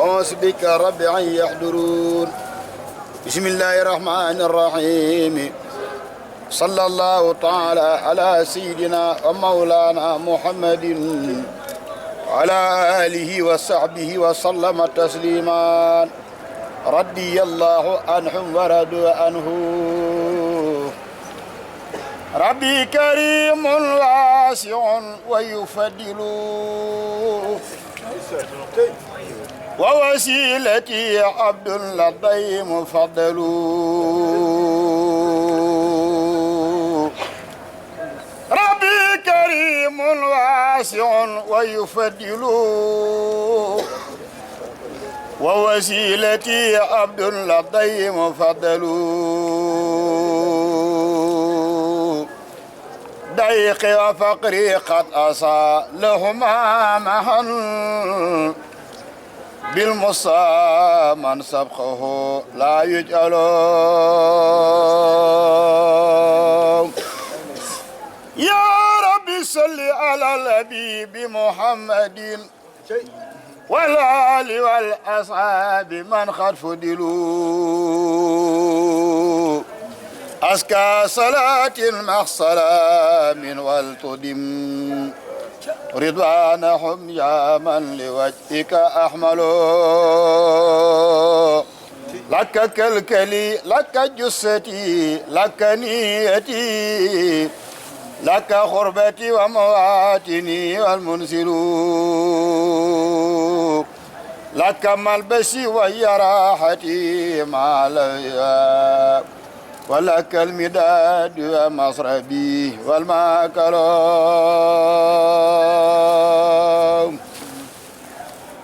أعوذ بك رب أن يحضرون. بسم الله الرحمن الرحيم. صلى الله تعالى على سيدنا ومولانا محمد وعلى آله وصحبه وسلم تسليما. رضي الله عنهم ورضوا عنه. ربي كريم واسع ويفضل ووسيلتي عبد لدي مفضل. ربي كريم واسع ويفضل ووسيلتي عبد لدي مفضل. ضيقي وفقري قد أصى لهما معا بالمصى من سبقه لا يجعل. يا ربي صل على الحبيب محمد والآل والأصحاب من قد فضلوا. أزكى صلاة مع سلام والتدم رضوانهم يا من لوجهك أحمل. لك كلكلي لك جثتي لك نيتي لك غربتي ومواتني والمنزل. لك ملبسي وهي راحتي مع الأيام ولك المداد ومصربي والماكل.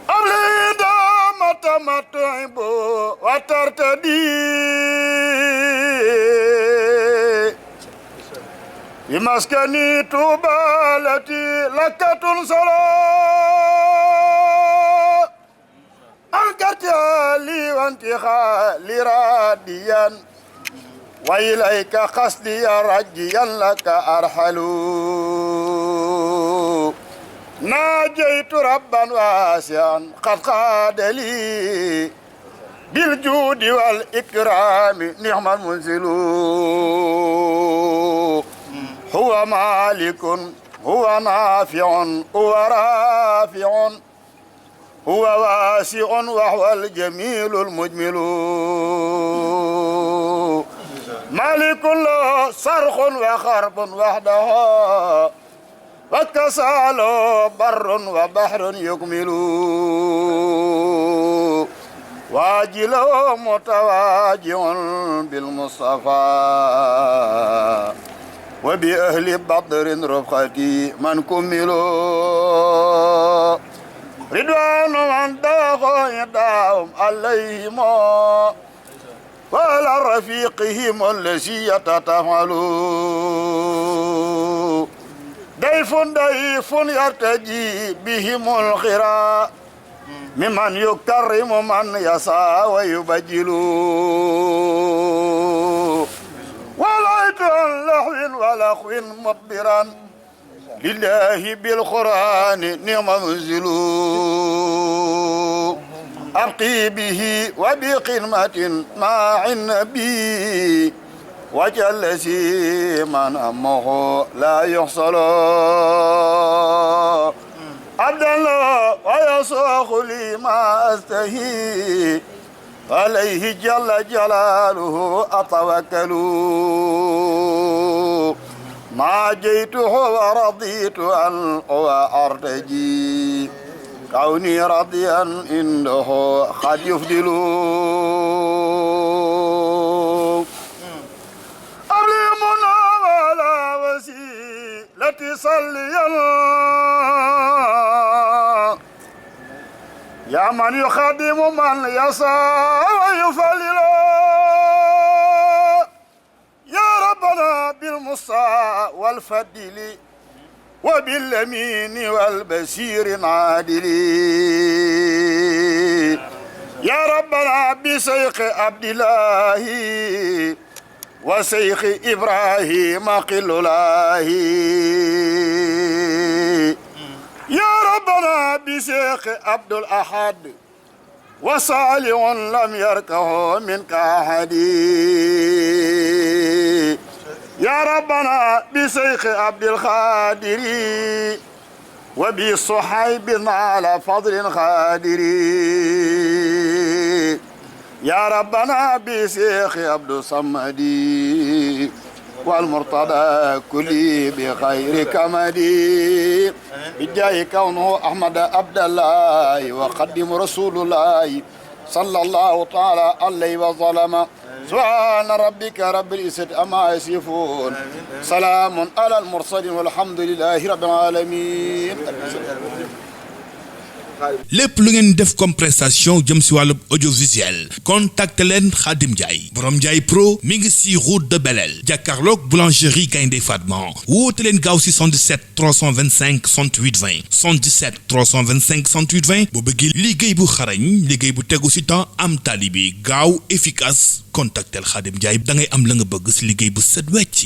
أبلي دامة متعب وترتدي بمسكني طوبى لك تنصر. أنكرت لي وانتخالي راديا وإليك قصدي رجيا لك أرحل. ناجيت ربا واسعا قد قاد لي بالجود والإكرام نعم المنزل. هو مالك هو نافع هو رافع هو واسع وهو الجميل المجمل. مالك له صرخ وخرب وحده وكسى له بر وبحر يكمل. واجل متواجع بالمصطفى وبأهل بدر رفقتي من كملوا. رضوان من داخل يداهم عليهم وعلى رفيقهم الذي يتطاولوا. ضيف يرتجي بهم الخير ممن يكرم من يسعى ويبجل. وليت عن لهو ولخو مدبرا لله بالقرآن نعم منزل. أبقي به وبقمة مع النبي وجل من أمه لا يحصل. عبدا له ويصاخ لي ما أستهي عليه جل جلاله أتوكل. ما جئته ورضيت أن وأرتجي كوني راضيا عنده قد يفضل. أبلي منا ولا وسيلتي صليا يا من يخدم من يسعى ويفلل. يا ربنا بالمصطفى والفضل وبالأمين والبشير عادل. يا ربنا بشيخ عبد الله وشيخ إبراهيم قل الله. يا ربنا بشيخ عبد الأحد وصالح لم يركه منك أحد يا ربنا بشيخ عبد الخادر وبصحيب على فضل خادر يا ربنا بشيخ عبد الصمد والمرتضى كلي بخير كمدي بجاه كونه أحمد عبد الله وقدم رسول الله صلى الله تعالى عليه وسلم سبحان ربك رب العزة عما يصفون سلام على المرسلين والحمد لله رب العالمين. lépp lu ngeen def comme prestation jëm si wàllu audiovisuel contacte leen Khadim Ndiaye borom Ndiaye Pro mi ngi si route de Belel jàkkaarloog boulangerie Gaynde Fatma woote leen gaaw si 77 325 68 20 77 325 68 20 boo bëggee liggéey bu xarañ liggéey bu tegu si temps am tali bi gaaw efficace contactel Khadim Ndiaye da ngay am la nga bëgg si liggéey bu set wecc.